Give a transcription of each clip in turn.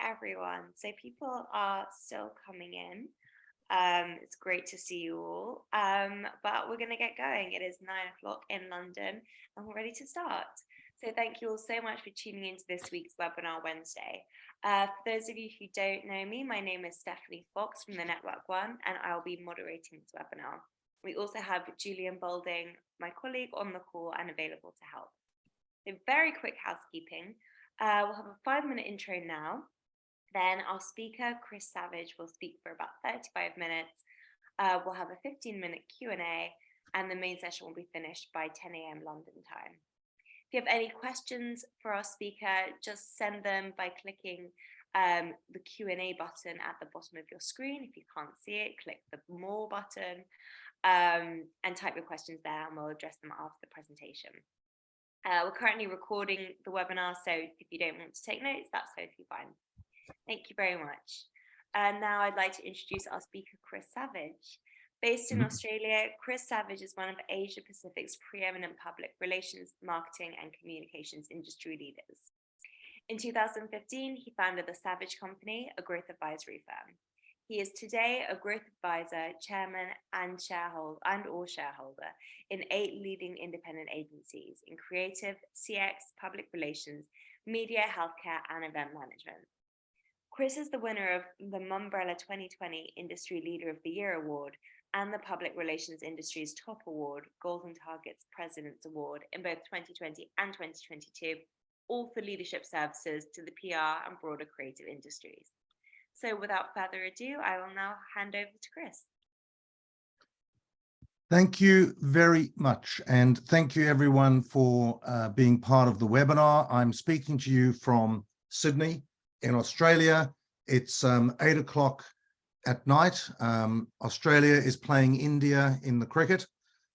everyone. So people are still coming in. It's great to see you all. But we're going to get going. It is 9 o'clock in London and we're ready to start. So thank you all so much for tuning into this week's Webinar Wednesday. For those of you who don't know me, my name is Stephanie Fox from the Network One, and I'll be moderating this webinar. We also have Julian Boulding, my colleague, on the call and available to help. So very quick housekeeping. We'll have a 5-minute intro now. Then our speaker, Chris Savage, will speak for about 35 minutes. We'll have a 15-minute Q&A, and the main session will be finished by 10 a.m. London time. If you have any questions for our speaker, just send them by clicking the Q&A button at the bottom of your screen. If you can't see it, click the More button and type your questions there, and we'll address them after the presentation. We're currently recording the webinar, so if you don't want to take notes, that's totally fine. Thank you very much. And now I'd like to introduce our speaker, Chris Savage. Based in Australia, Chris Savage is one of Asia Pacific's preeminent public relations, marketing, and communications industry leaders. In 2015, he founded the Savage Company, a growth advisory firm. He is today a growth advisor, chairman, and or shareholder in 8 leading independent agencies in creative, CX, public relations, media, healthcare, and event management. Chris is the winner of the Mumbrella 2020 Industry Leader of the Year Award and the Public Relations Industry's Top Award, Golden Target's President's Award in both 2020 and 2022, all for leadership services to the PR and broader creative industries. So without further ado, I will now hand over to Chris. Thank you very much. And thank you everyone for being part of the webinar. I'm speaking to you from Sydney in Australia. It's 8 o'clock at night. Australia is playing India in the cricket,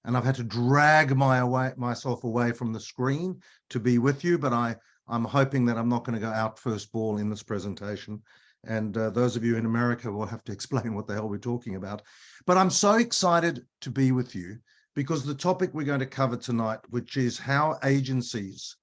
and I've had to drag myself away from the screen to be with you, but I'm hoping that I'm not going to go out first ball in this presentation. And those of you in America will have to explain what the hell we're talking about. But I'm so excited to be with you because the topic we're going to cover tonight, which is how agencies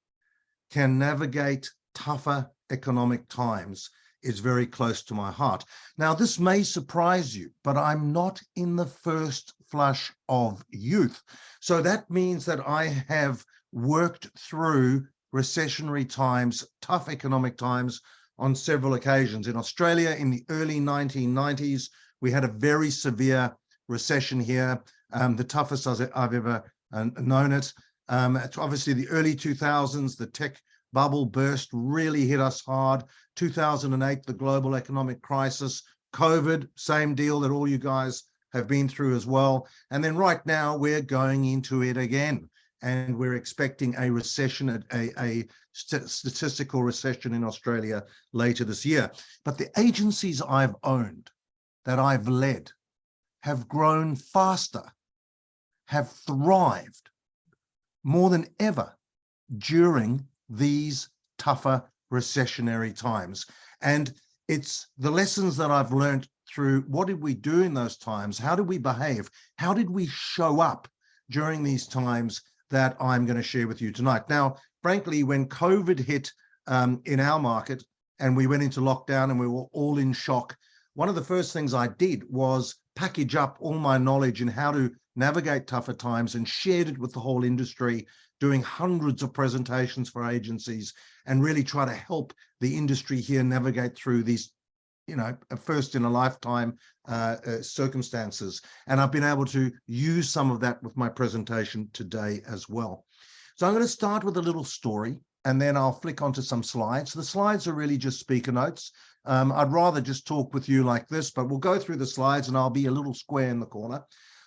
can navigate tougher economic times, is very close to my heart. Now, this may surprise you, but I'm not in the first flush of youth. So that means that I have worked through recessionary times, tough economic times, on several occasions. In Australia, in the early 1990s, we had a very severe recession here, the toughest I've ever known it. Obviously, the early 2000s, the tech bubble burst, really hit us hard. 2008, the global economic crisis. COVID, same deal that all you guys have been through as well. And then right now, we're going into it again. And we're expecting a recession, a statistical recession in Australia later this year. But the agencies I've owned, that I've led, have grown faster, have thrived more than ever during these tougher recessionary times. And it's the lessons that I've learned through what did we do in those times? How did we behave? How did we show up during these times that I'm going to share with you tonight? Now, frankly, when COVID hit in our market and we went into lockdown and we were all in shock, one of the first things I did was package up all my knowledge in how to navigate tougher times and shared it with the whole industry, doing hundreds of presentations for agencies and really try to help the industry here navigate through these, first in a lifetime circumstances. And I've been able to use some of that with my presentation today as well. So I'm going to start with a little story and then I'll flick onto some slides. The slides are really just speaker notes. I'd rather just talk with you like this, but we'll go through the slides and I'll be a little square in the corner.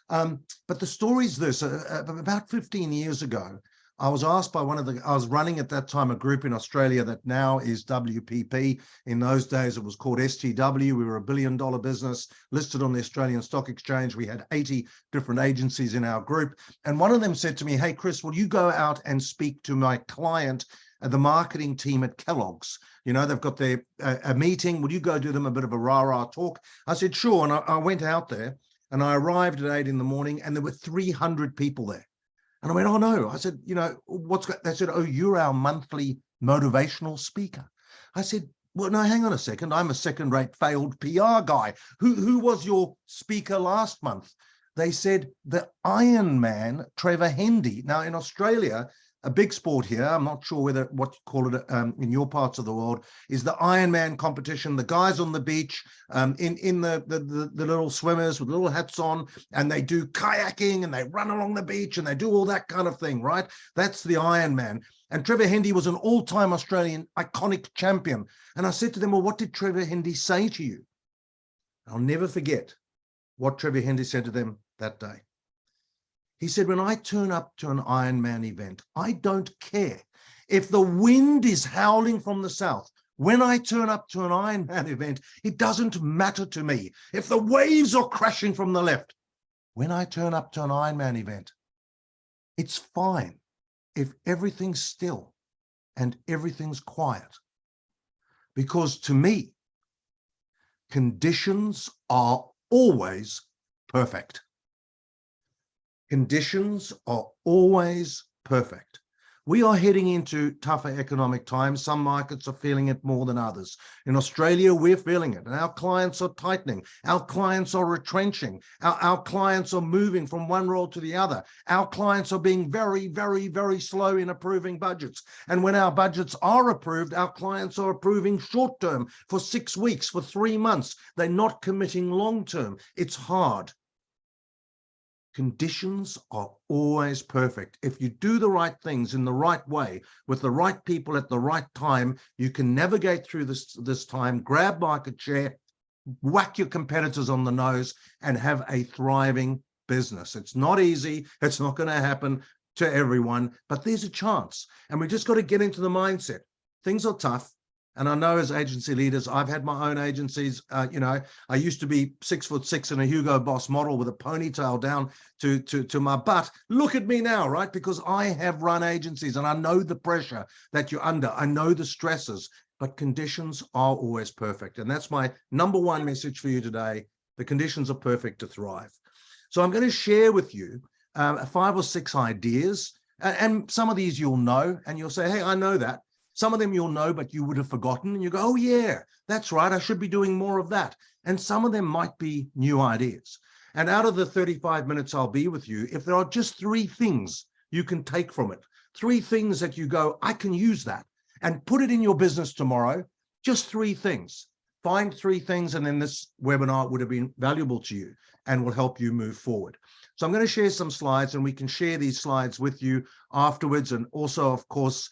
But the story's this, about 15 years ago, I was asked by I was running at that time a group in Australia that now is WPP. In those days, it was called STW. We were $1 billion business listed on the Australian Stock Exchange. We had 80 different agencies in our group. And one of them said to me, "Hey, Chris, will you go out and speak to my client, the marketing team at Kellogg's? They've got their a meeting. Will you go do them a bit of a rah-rah talk?" I said, sure. And I went out there and I arrived at 8 in the morning and there were 300 people there. And I went, "Oh no." I said, what's that? They said, "Oh, you're our monthly motivational speaker." I said, Well, no, hang on a second. I'm a second-rate failed PR guy. Who was your speaker last month? They said the Iron Man, Trevor Hendy. Now, in Australia, a big sport here, I'm not sure what you call it in your parts of the world, is the Iron Man competition. The guys on the beach in the little swimmers with little hats on, and they do kayaking and they run along the beach and they do all that kind of thing, right? That's the Iron Man. And Trevor Hendy was an all-time Australian iconic champion. And I said to them, well, what did Trevor Hendy say to you? I'll never forget what Trevor Hendy said to them that day. He said, when I turn up to an Ironman event, I don't care if the wind is howling from the south. When I turn up to an Ironman event, it doesn't matter to me if the waves are crashing from the left. When I turn up to an Ironman event, it's fine if everything's still and everything's quiet. Because to me, conditions are always perfect. Conditions are always perfect. We are heading into tougher economic times. Some markets are feeling it more than others. In Australia, we're feeling it, and our clients are tightening. Our clients are retrenching. Our clients are moving from one role to the other. Our clients are being very, very, very slow in approving budgets. And when our budgets are approved, our clients are approving short-term for 6 weeks, for 3 months. They're not committing long-term. It's hard. Conditions are always perfect. If you do the right things in the right way, with the right people at the right time, you can navigate through this time, grab market share, whack your competitors on the nose, and have a thriving business. It's not easy. It's not going to happen to everyone, but there's a chance. And we just got to get into the mindset. Things are tough. And I know as agency leaders, I've had my own agencies. I used to be 6'6" in a Hugo Boss model with a ponytail down to my butt. Look at me now, right? Because I have run agencies and I know the pressure that you're under. I know the stresses, but conditions are always perfect. And that's my number one message for you today. The conditions are perfect to thrive. So I'm going to share with you 5 or 6 ideas. And some of these you'll know, and you'll say, hey, I know that. Some of them you'll know, but you would have forgotten. And you go, oh, yeah, that's right. I should be doing more of that. And some of them might be new ideas. And out of the 35 minutes I'll be with you, if there are just 3 things you can take from it, 3 things that you go, I can use that and put it in your business tomorrow, just 3 things. Find 3 things, and then this webinar would have been valuable to you and will help you move forward. So I'm going to share some slides, and we can share these slides with you afterwards. And also, of course,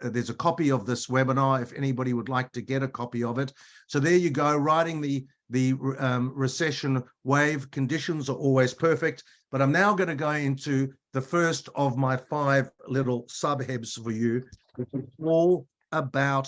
there's a copy of this webinar if anybody would like to get a copy of it. So there you go, riding the recession wave. Conditions are always perfect. But I'm now going to go into the first of my 5 little subheads for you, which is all about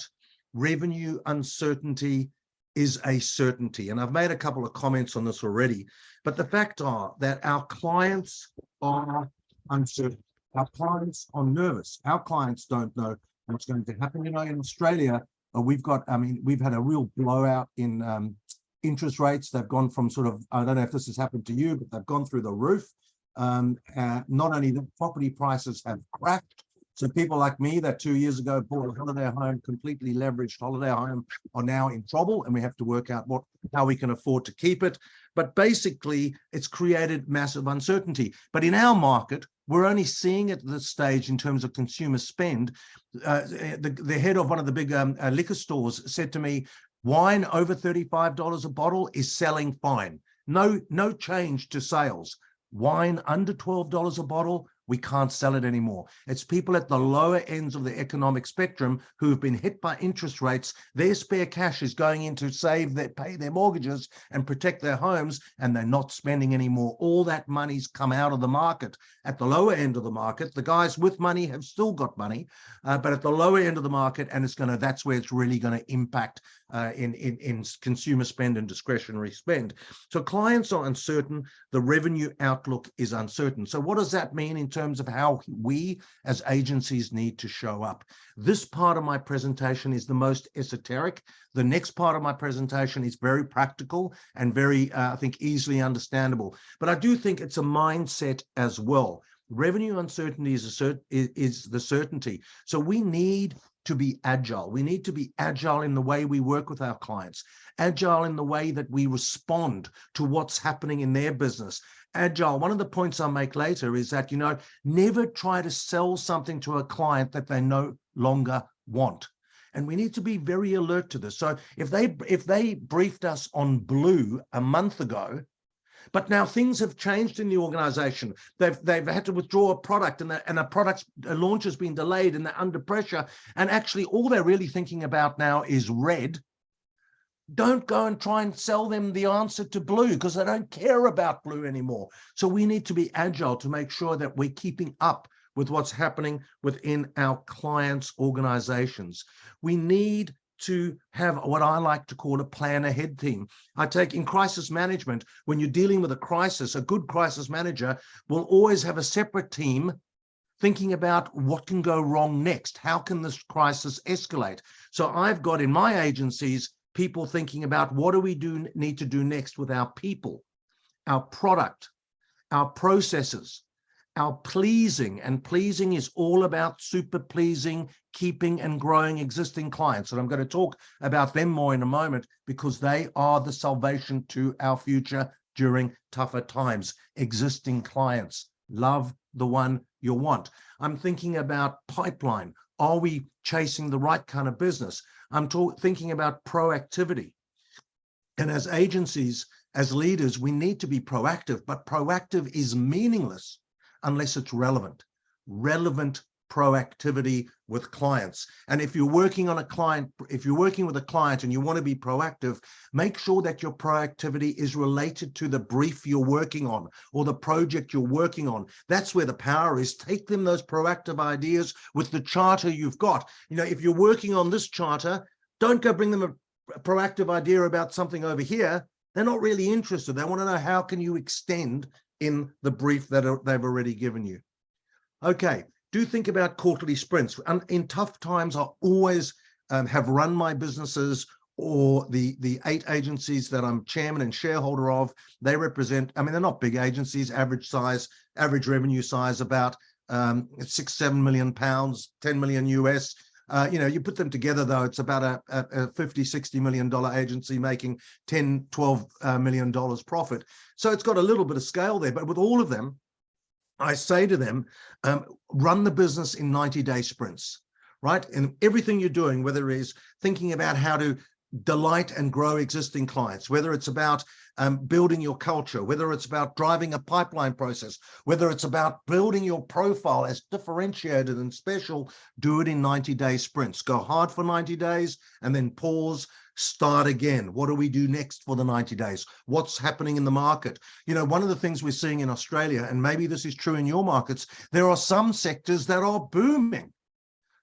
revenue uncertainty is a certainty. And I've made a couple of comments on this already, but the fact are that our clients are uncertain. Our clients are nervous. Our clients don't know what's going to happen. In Australia, we've had a real blowout in interest rates. They've gone from sort of, I don't know if this has happened to you, but they've gone through the roof. Not only the property prices have crashed, so people like me that 2 years ago bought a holiday home, completely leveraged holiday home, are now in trouble, and we have to work out how we can afford to keep it. But basically, it's created massive uncertainty. But in our market, we're only seeing it at this stage in terms of consumer spend. The head of one of the big liquor stores said to me, wine over $35 a bottle is selling fine. No change to sales. Wine under $12 a bottle, we can't sell it anymore. It's people at the lower ends of the economic spectrum who have been hit by interest rates. Their spare cash is going in to pay their mortgages and protect their homes, and they're not spending anymore. All that money's come out of the market. At the lower end of the market, the guys with money have still got money, but at the lower end of the market, and that's where it's really going to impact in consumer spend and discretionary spend. So clients are uncertain. The revenue outlook is uncertain. So what does that mean in terms of how we as agencies need to show up? This part of my presentation is the most esoteric. The next part of my presentation is very practical and very, I think, easily understandable. But I do think it's a mindset as well. Revenue uncertainty is the certainty. So we need to be agile. We need to be agile in the way we work with our clients, agile in the way that we respond to what's happening in their business. Agile. One of the points I'll make later is that, never try to sell something to a client that they no longer want. And we need to be very alert to this. So if they briefed us on blue a month ago, but now things have changed in the organization. They've had to withdraw a product, and a product launch has been delayed, and they're under pressure. And actually, all they're really thinking about now is red. Don't go and try and sell them the answer to blue, because they don't care about blue anymore. So we need to be agile to make sure that we're keeping up with what's happening within our clients' organizations. We need to have what I like to call a plan ahead team. I take in crisis management, when you're dealing with a crisis, a good crisis manager will always have a separate team thinking about what can go wrong next. How can this crisis escalate? So I've got in my agencies people thinking about what do we need to do next with our people, our product, our processes, our pleasing. And pleasing is all about super pleasing, keeping and growing existing clients. And I'm going to talk about them more in a moment, because they are the salvation to our future during tougher times. Existing clients, love the one you want. I'm thinking about pipeline. Are we chasing the right kind of business? I'm thinking about proactivity. And as agencies, as leaders, we need to be proactive, but proactive is meaningless unless it's relevant proactivity with clients. And if you're working with a client and you want to be proactive, make sure that your proactivity is related to the brief you're working on or the project you're working on. That's where the power is. Take them those proactive ideas with the charter you've got. If you're working on this charter, don't go bring them a proactive idea about something over here. They're not really interested. They want to know, how can you extend in the brief that they've already given you? Okay, do think about quarterly sprints. And in tough times, I always have run my businesses, or the 8 agencies that I'm chairman and shareholder of. They represent, they're not big agencies, average revenue size, about 6-7 million pounds, 10 million US. You put them together, though, it's about a $50-60 million agency making $10-12 million profit. So it's got a little bit of scale there. But with all of them, I say to them, run the business in 90-day sprints, right? And everything you're doing, whether it is thinking about how to delight and grow existing clients, whether it's about building your culture, whether it's about driving a pipeline process, whether it's about building your profile as differentiated and special, do it in 90-day sprints. Go hard for 90 days and then pause, start again. What do we do next for the 90 days? What's happening in the market? One of the things we're seeing in Australia, and maybe this is true in your markets, there are some sectors that are booming.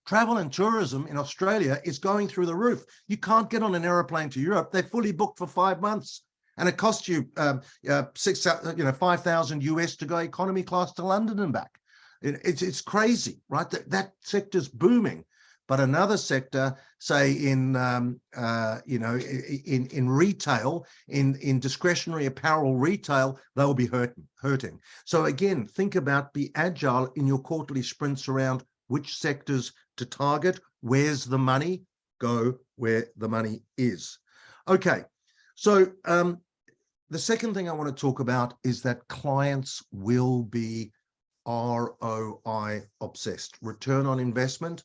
Travel and tourism in Australia is going through the roof. You can't get on an airplane to Europe. They're fully booked for 5 months. And it costs you 5,000 US to go economy class to London and back. It's crazy, right? That sector's booming. But another sector, say in retail, in discretionary apparel retail, they'll be hurting. So again, think about, be agile in your quarterly sprints around which sectors to target. Where's the money? Go where the money is. Okay, so the second thing I want to talk about is that clients will be ROI obsessed, return on investment,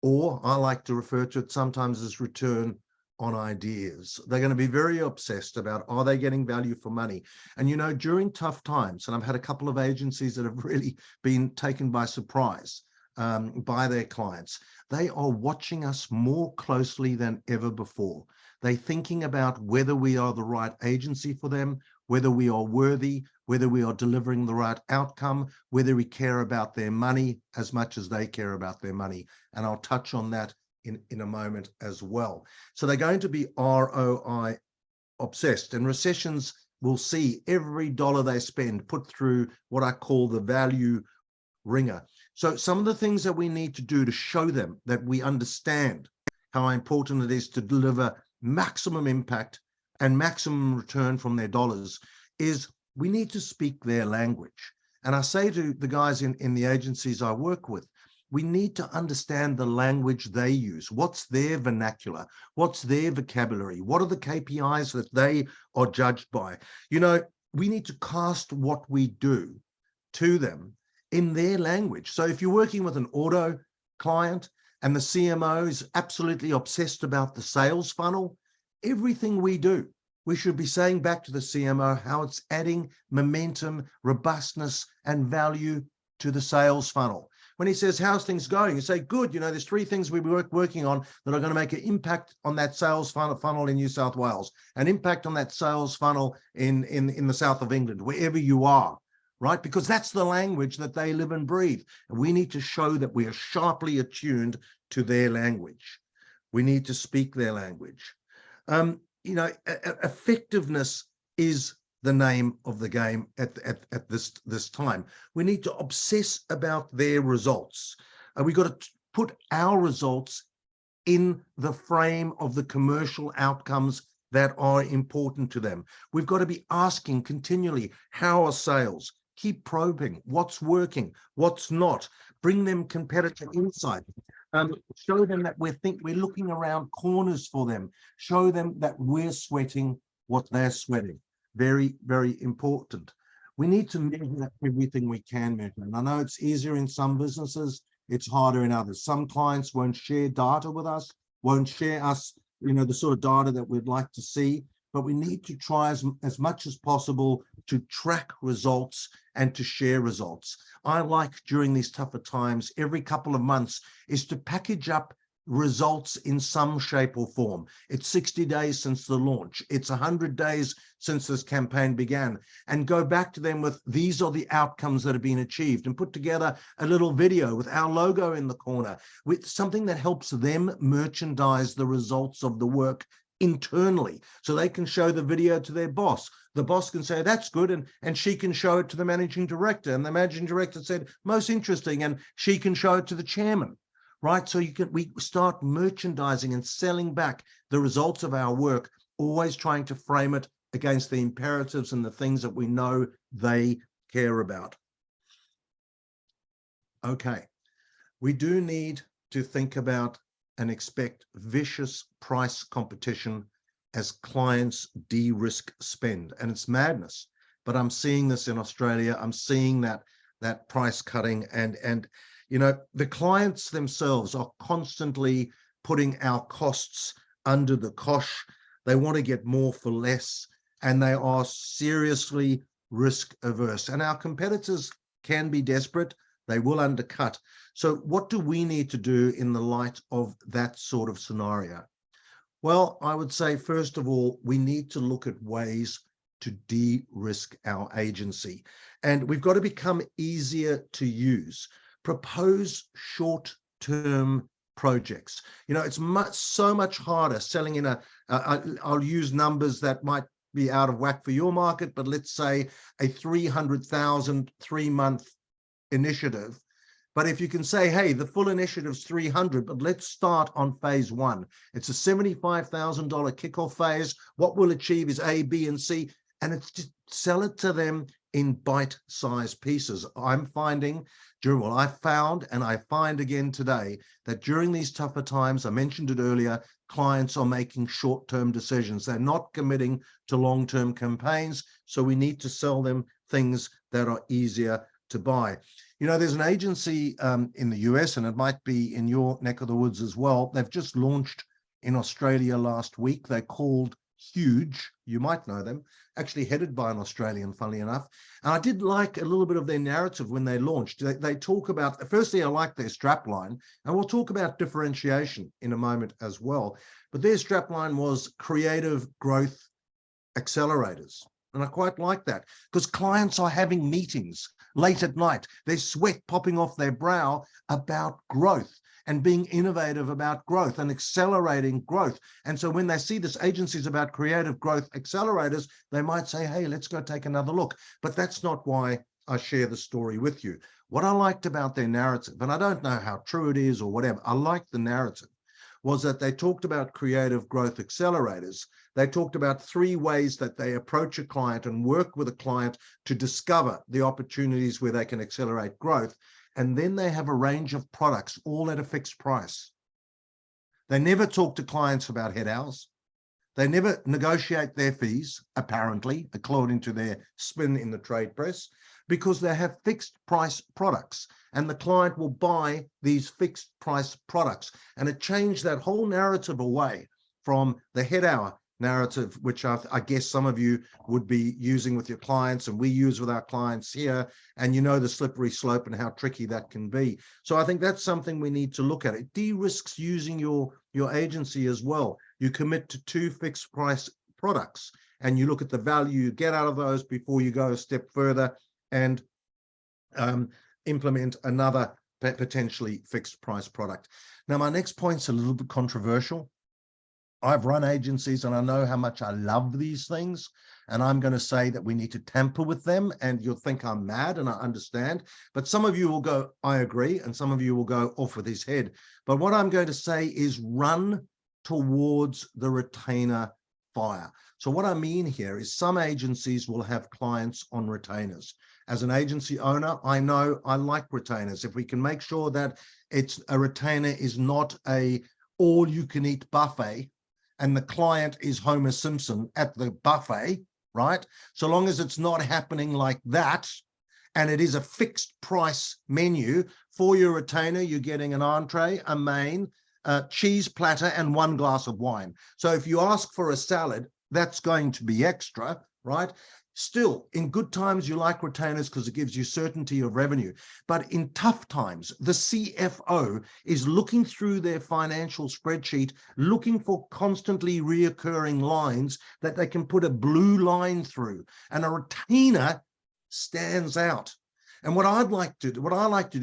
or I like to refer to it sometimes as return on ideas. They're going to be very obsessed about, are they getting value for money? And during tough times, and I've had a couple of agencies that have really been taken by surprise by their clients, they are watching us more closely than ever before. They're thinking about whether we are the right agency for them, whether we are worthy, whether we are delivering the right outcome, whether we care about their money as much as they care about their money. And I'll touch on that in a moment as well. So they're going to be ROI obsessed, and recessions will see every dollar they spend put through what I call the value ringer. So some of the things that we need to do to show them that we understand how important it is to deliver maximum impact and maximum return from their dollars is we need to speak their language. And I say to the guys in the agencies I work with, we need to understand the language they use. What's their vernacular? What's their vocabulary? What are the KPIs that they are judged by? You know, we need to cast what we do to them in their language. So if you're working with an auto client and the CMO is absolutely obsessed about the sales funnel, everything we do, we should be saying back to the CMO how it's adding momentum, robustness, and value to the sales funnel. When he says, how's things going? You say, good, you know, there's 3 things we're working on that are going to make an impact on that sales funnel in New South Wales, an impact on that sales funnel in the south of England, wherever you are, right? Because that's the language that they live and breathe. And we need to show that we are sharply attuned to their language. We need to speak their language. You know, effectiveness is the name of the game at this time. We need to obsess about their results. We got to put our results in the frame of the commercial outcomes that are important to them. We've got to be asking continually, how are sales? Keep probing what's working, what's not. Bring them competitor insight. Show them that we're looking around corners for them. Show them that we're sweating what they're sweating. Very, very important. We need to measure everything we can measure. And I know it's easier in some businesses, it's harder in others. Some clients won't share data with us, won't share us, you know, the sort of data that we'd like to see, but we need to try as much as possible to track results and to share results. I like during these tougher times, every couple of months, is to package up results in some shape or form. It's 60 days since the launch. It's 100 days since this campaign began, and go back to them with, these are the outcomes that have been achieved, and put together a little video with our logo in the corner, with something that helps them merchandise the results of the work internally, so they can show the video to their boss. The boss can say, that's good, and she can show it to the managing director, and the managing director said, most interesting, and she can show it to the chairman, right? So we start merchandising and selling back the results of our work, always trying to frame it against the imperatives and the things that we know they care about. Okay, we do need to think about and expect vicious price competition as clients de-risk spend. And it's madness, but I'm seeing this in Australia. I'm seeing that price cutting, and you know, the clients themselves are constantly putting our costs under the cosh. They want to get more for less, and they are seriously risk averse. And our competitors can be desperate. They will undercut. So what do we need to do in the light of that sort of scenario? Well, I would say, first of all, we need to look at ways to de-risk our agency. And we've got to become easier to use. Propose short-term projects. You know, it's so much harder selling in I'll use numbers that might be out of whack for your market, but let's say a 300,000 3-month initiative. But if you can say, hey, the full initiative's 300, but let's start on phase 1. It's a $75,000 kickoff phase. What we'll achieve is A, B, and C, and it's just sell it to them in bite-sized pieces. I'm finding I found, and I find again today, that during these tougher times, I mentioned it earlier, clients are making short-term decisions. They're not committing to long-term campaigns. So we need to sell them things that are easier to buy. You know, there's an agency in the US, and it might be in your neck of the woods as well. They've just launched in Australia last week. They're called Huge. You might know them, actually headed by an Australian, funnily enough. And I did like a little bit of their narrative when they launched. They talk about, firstly, I like their strapline, and we'll talk about differentiation in a moment as well. But their strapline was creative growth accelerators. And I quite like that, because clients are having meetings late at night, their sweat popping off their brow about growth and being innovative about growth and accelerating growth. And so when they see this agency's about creative growth accelerators, they might say, hey, let's go take another look. But that's not why I share the story with you. What I liked about their narrative, and I don't know how true it is or whatever, I liked the narrative, was that they talked about creative growth accelerators. They talked about 3 ways that they approach a client and work with a client to discover the opportunities where they can accelerate growth. and then they have a range of products all at a fixed price. They never talk to clients about head hours. They never negotiate their fees, apparently, according to their spin in the trade press, because they have fixed price products, and the client will buy these fixed price products. And it changed that whole narrative away from the head hour narrative, which I guess some of you would be using with your clients, and we use with our clients here, and you know the slippery slope and how tricky that can be. So I think that's something we need to look at. It de-risks using your agency as well. You commit to 2 fixed price products, and you look at the value you get out of those before you go a step further and implement another potentially fixed price product. Now, my next point's a little bit controversial. I've run agencies and I know how much I love these things, and I'm going to say that we need to tamper with them, and you'll think I'm mad, and I understand, but some of you will go, I agree, and some of you will go off with his head. But what I'm going to say is run towards the retainer fire. So what I mean here is some agencies will have clients on retainers. As an agency owner, I know I like retainers. If we can make sure that it's a retainer is not a all-you-can-eat buffet, and the client is Homer Simpson at the buffet, right? So long as it's not happening like that, and it is a fixed price menu for your retainer, you're getting an entree, a main, a cheese platter, and 1 glass of wine. So if you ask for a salad, that's going to be extra, right? Still, in good times, you like retainers because it gives you certainty of revenue. But in tough times, the CFO is looking through their financial spreadsheet, looking for constantly reoccurring lines that they can put a blue line through. And a retainer stands out. And what I like to do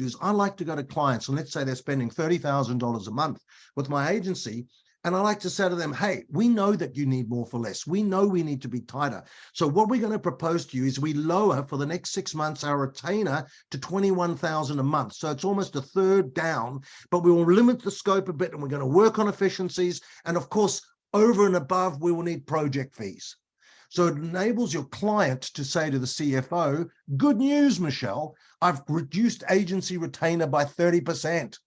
is I like to go to clients, and let's say they're spending $30,000 a month with my agency, and I like to say to them, hey, we know that you need more for less. We know we need to be tighter. So what we're going to propose to you is we lower for the next 6 months our retainer to $21,000 a month. So it's almost a third down, but we will limit the scope a bit, and we're going to work on efficiencies. And of course, over and above, we will need project fees. So it enables your client to say to the CFO, good news, Michelle, I've reduced agency retainer by 30%.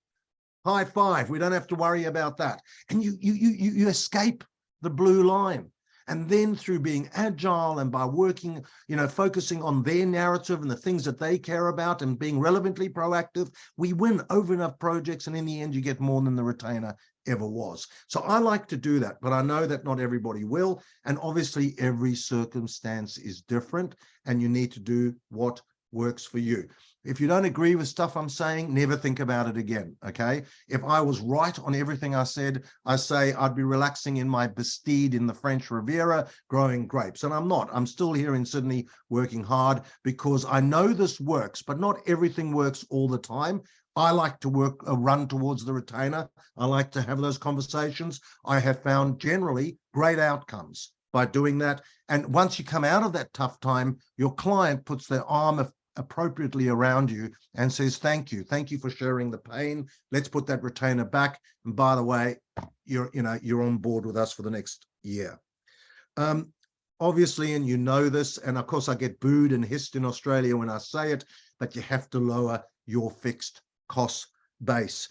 High five, we don't have to worry about that. And you escape the blue line. And then through being agile and by working, focusing on their narrative and the things that they care about and being relevantly proactive, we win over enough projects, and in the end, you get more than the retainer ever was. So I like to do that, but I know that not everybody will. And obviously every circumstance is different, and you need to do what works for you. If you don't agree with stuff I'm saying, never think about it again, okay? If I was right on everything I said, I say I'd be relaxing in my Bastide in the French Riviera growing grapes, and I'm not. I'm still here in Sydney working hard because I know this works, but not everything works all the time. I like to run towards the retainer. I like to have those conversations. I have found generally great outcomes by doing that. And once you come out of that tough time, your client puts their arm appropriately around you and says, thank you for sharing the pain. Let's put that retainer back. And by the way, you're on board with us for the next year. Obviously, and you know this, and of course I get booed and hissed in Australia when I say it, but you have to lower your fixed cost base.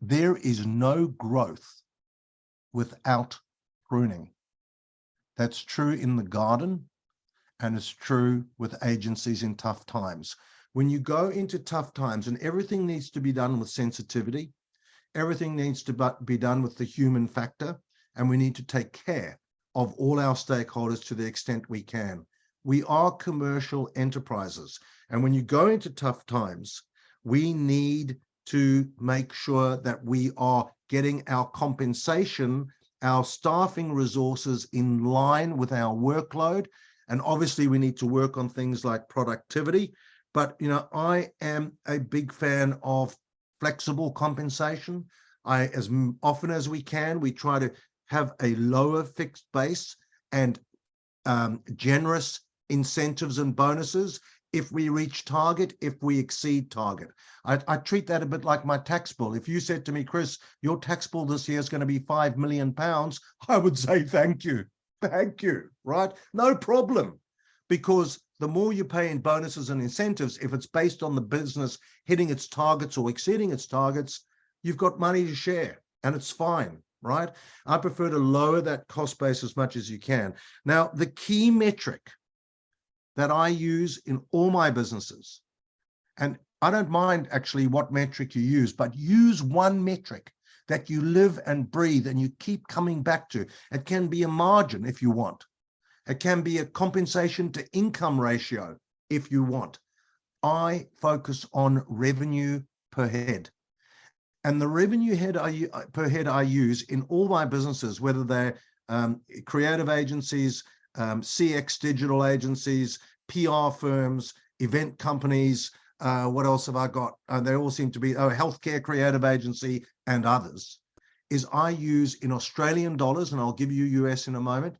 There is no growth without pruning. That's true in the garden, and it's true with agencies in tough times. When you go into tough times, and everything needs to be done with sensitivity, everything needs to be done with the human factor, and we need to take care of all our stakeholders to the extent we can. We are commercial enterprises, and when you go into tough times, we need to make sure that we are getting our compensation, our staffing resources in line with our workload. And obviously we need to work on things like productivity, but I am a big fan of flexible compensation. As often as we can, we try to have a lower fixed base and generous incentives and bonuses if we reach target, if we exceed target. I treat that a bit like my tax bill. If you said to me, Chris, your tax bill this year is going to be £5 million, I would say, thank you, right? No problem, because the more you pay in bonuses and incentives, if it's based on the business hitting its targets or exceeding its targets, you've got money to share and it's fine, right? I prefer to lower that cost base as much as you can. Now, the key metric that I use in all my businesses, and I don't mind actually what metric you use, but use one metric that you live and breathe and you keep coming back to. It can be a margin if you want. It can be a compensation to income ratio if you want. I focus on revenue per head. And the revenue per head I use in all my businesses, whether they're creative agencies, CX digital agencies, PR firms, event companies, what else have I got? They all seem to be, healthcare creative agency and others, is I use in Australian dollars, and I'll give you US in a moment,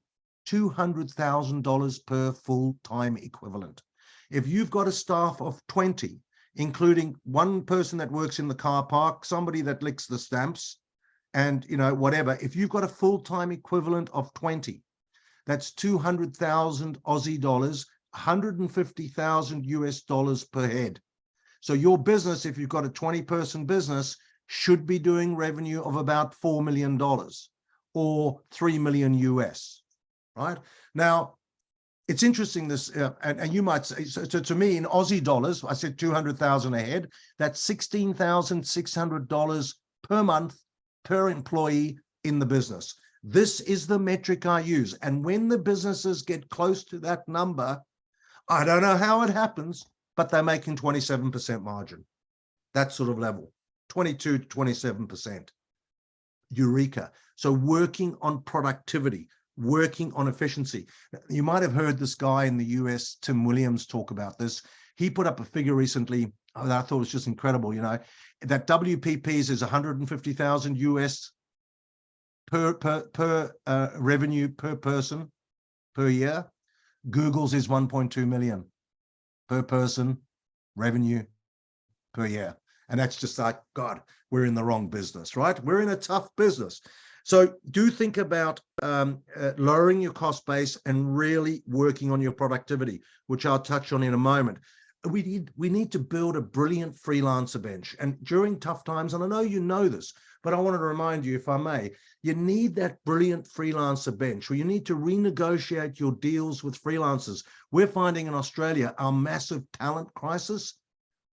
$200,000 per full-time equivalent. If you've got a staff of 20, including one person that works in the car park, somebody that licks the stamps, and whatever, if you've got a full-time equivalent of 20, that's 200,000 Aussie dollars, 150,000 US dollars per head. So your business, if you've got a 20-person business, should be doing revenue of about $4 million or 3 million US, right? Now, it's interesting this, and you might say, so to me in Aussie dollars, I said 200,000 a head, that's $16,600 per month per employee in the business. This is the metric I use. And when the businesses get close to that number, I don't know how it happens, but they're making 27% margin. That sort of level, 22 to 27%. Eureka. So working on productivity, working on efficiency. You might have heard this guy in the US, Tim Williams, talk about this. He put up a figure recently that I thought was just incredible, that WPPs is 150,000 US per revenue per person per year. Google's is 1.2 million per person revenue per year. And that's just like, God, we're in the wrong business, right? We're in a tough business. So do think about lowering your cost base and really working on your productivity, which I'll touch on in a moment. We need to build a brilliant freelancer bench. And during tough times, and I know you know this, but I wanted to remind you, if I may, you need that brilliant freelancer bench, where you need to renegotiate your deals with freelancers. We're finding in Australia, our massive talent crisis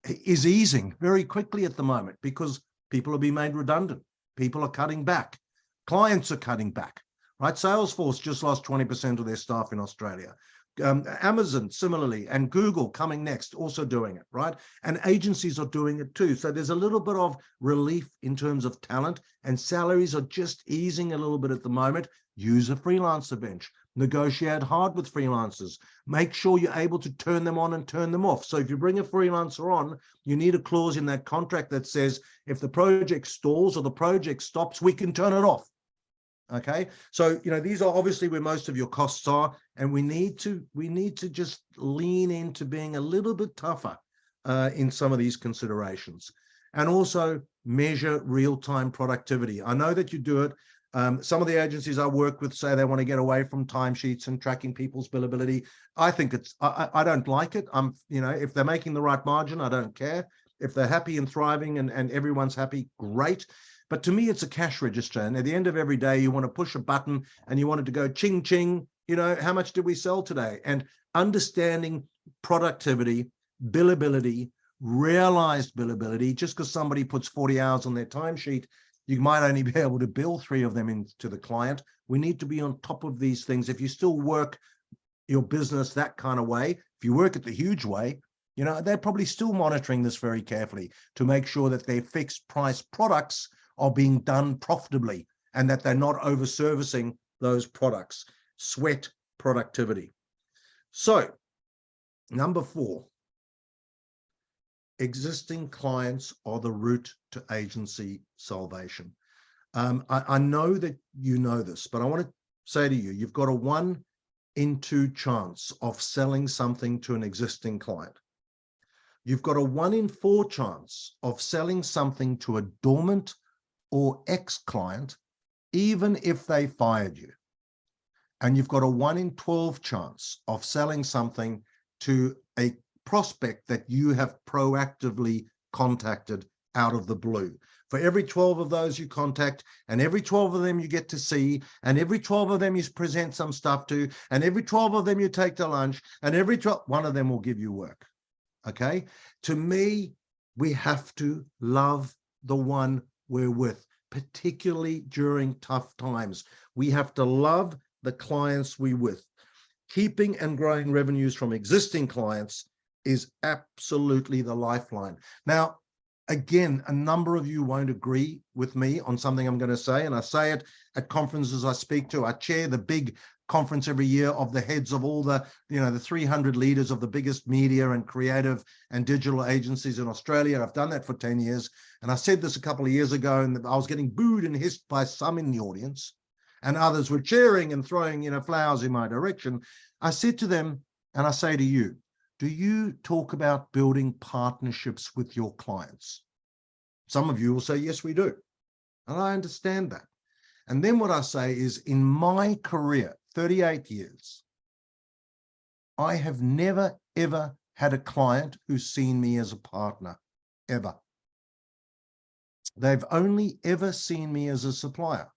is easing very quickly at the moment because people are being made redundant. People are cutting back. Clients are cutting back, right? Salesforce just lost 20% of their staff in Australia. Amazon similarly, and Google coming next, also doing it, right? And agencies are doing it too. So there's a little bit of relief in terms of talent, and salaries are just easing a little bit at the moment. Use a freelancer bench. Negotiate hard with freelancers. Make sure you're able to turn them on and turn them off. So if you bring a freelancer on, you need a clause in that contract that says, if the project stalls or the project stops, we can turn it off. Okay, so these are obviously where most of your costs are, and we need to just lean into being a little bit tougher in some of these considerations, and also measure real-time productivity. I know that you do it. Some of the agencies I work with say they want to get away from timesheets and tracking people's billability. I think I don't like it. If they're making the right margin, I don't care. If they're happy and thriving and everyone's happy, great. But to me, it's a cash register. And at the end of every day, you want to push a button and you want it to go ching, ching, how much did we sell today? And understanding productivity, billability, realized billability, just because somebody puts 40 hours on their timesheet, you might only be able to bill 3 of them into the client. We need to be on top of these things. If you still work your business that kind of way, if you work it the huge way, they're probably still monitoring this very carefully to make sure that their fixed price products are being done profitably and that they're not over servicing those products. Sweat productivity. So number 4, existing clients are the route to agency salvation. I know that you know this, but I want to say to you, you've got a 1 in 2 chance of selling something to an existing client. You've got a 1 in 4 chance of selling something to a dormant or ex-client, even if they fired you. And you've got a 1 in 12 chance of selling something to a prospect that you have proactively contacted out of the blue. For every 12 of those you contact, and every 12 of them you get to see, and every 12 of them you present some stuff to, and every 12 of them you take to lunch, and every 12, one of them will give you work. Okay? To me, we have to love the one we're with, particularly during tough times. We have to love the clients we're with. Keeping and growing revenues from existing clients is absolutely the lifeline. Now, again, a number of you won't agree with me on something I'm going to say, and I say it at conferences I speak to. I chair the big conference every year of the heads of all the, the 300 leaders of the biggest media and creative and digital agencies in Australia. I've done that for 10 years. And I said this a couple of years ago, and I was getting booed and hissed by some in the audience, and others were cheering and throwing, flowers in my direction. I said to them, and I say to you, do you talk about building partnerships with your clients? Some of you will say, yes, we do. And I understand that. And then what I say is, in my career, 38 years, I have never, ever had a client who's seen me as a partner, ever. They've only ever seen me as a supplier.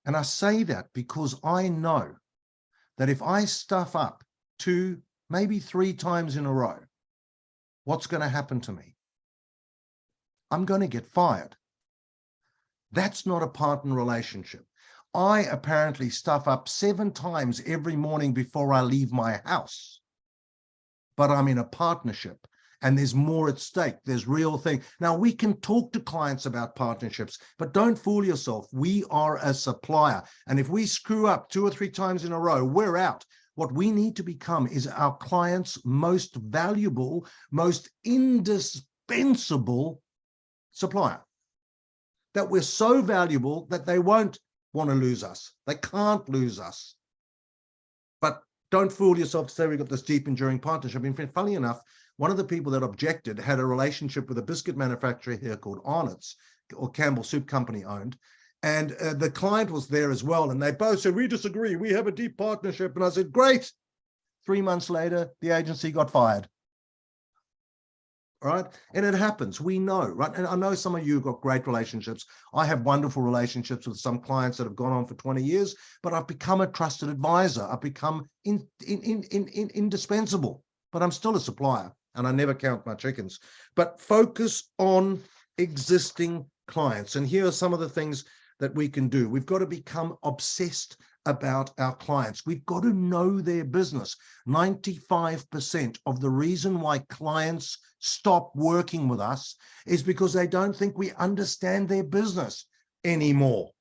And I say that because I know that if I stuff up 2, maybe 3 times in a row, what's going to happen to me? I'm going to get fired. That's not a partner relationship. I apparently stuff up 7 times every morning before I leave my house, but I'm in a partnership and there's more at stake. There's real thing. Now, we can talk to clients about partnerships, but don't fool yourself. We are a supplier. And if we screw up 2 or 3 times in a row, we're out. What we need to become is our clients' most valuable, most indispensable supplier. That we're so valuable that they won't want to lose us. They can't lose us. But don't fool yourself to say we've got this deep, enduring partnership. In fact, funny enough, one of the people that objected had a relationship with a biscuit manufacturer here called Arnott's, or Campbell Soup Company owned. And the client was there as well. And they both said, we disagree. We have a deep partnership. And I said, great. 3 months later, the agency got fired. Right? And it happens. We know, right? And I know some of you have got great relationships. I have wonderful relationships with some clients that have gone on for 20 years, but I've become a trusted advisor. I've become indispensable, but I'm still a supplier and I never count my chickens. But focus on existing clients. And here are some of the things that we can do. We've got to become obsessed about our clients. We've got to know their business. 95% of the reason why clients stop working with us is because they don't think we understand their business anymore.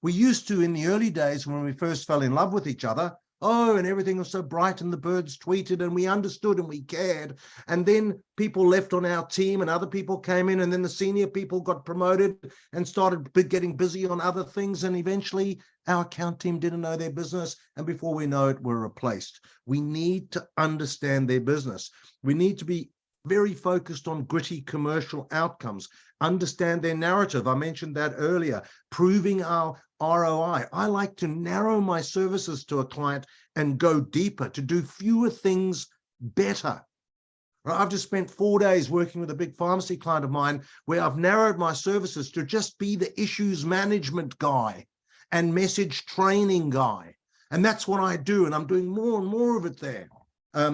We used to, in the early days when we first fell in love with each other, and everything was so bright and the birds tweeted and we understood and we cared. And then people left on our team and other people came in, and then the senior people got promoted and started getting busy on other things. And eventually our account team didn't know their business. And before we know it, we're replaced. We need to understand their business. We need to be very focused on gritty commercial outcomes, understand their narrative. I mentioned that earlier, proving our ROI. I like to narrow my services to a client and go deeper, to do fewer things better. I've just spent 4 days working with a big pharmacy client of mine where I've narrowed my services to just be the issues management guy and message training guy. And that's what I do. And I'm doing more and more of it there.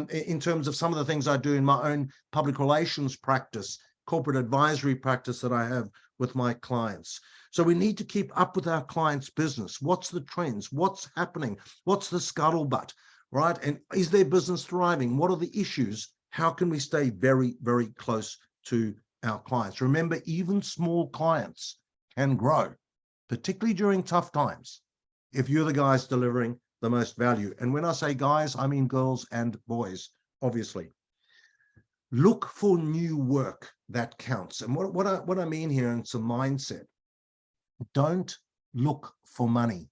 In terms of some of the things I do in my own public relations practice, corporate advisory practice that I have with my clients. So we need to keep up with our clients' business. What's the trends? What's happening? What's the scuttlebutt, right? And is their business thriving? What are the issues? How can we stay very, very close to our clients? Remember, even small clients can grow, particularly during tough times, if you're the guys delivering the most value. And when I say guys, I mean girls and boys, obviously. Look for new work that counts. And what I mean here, and it's a mindset. Don't look for money.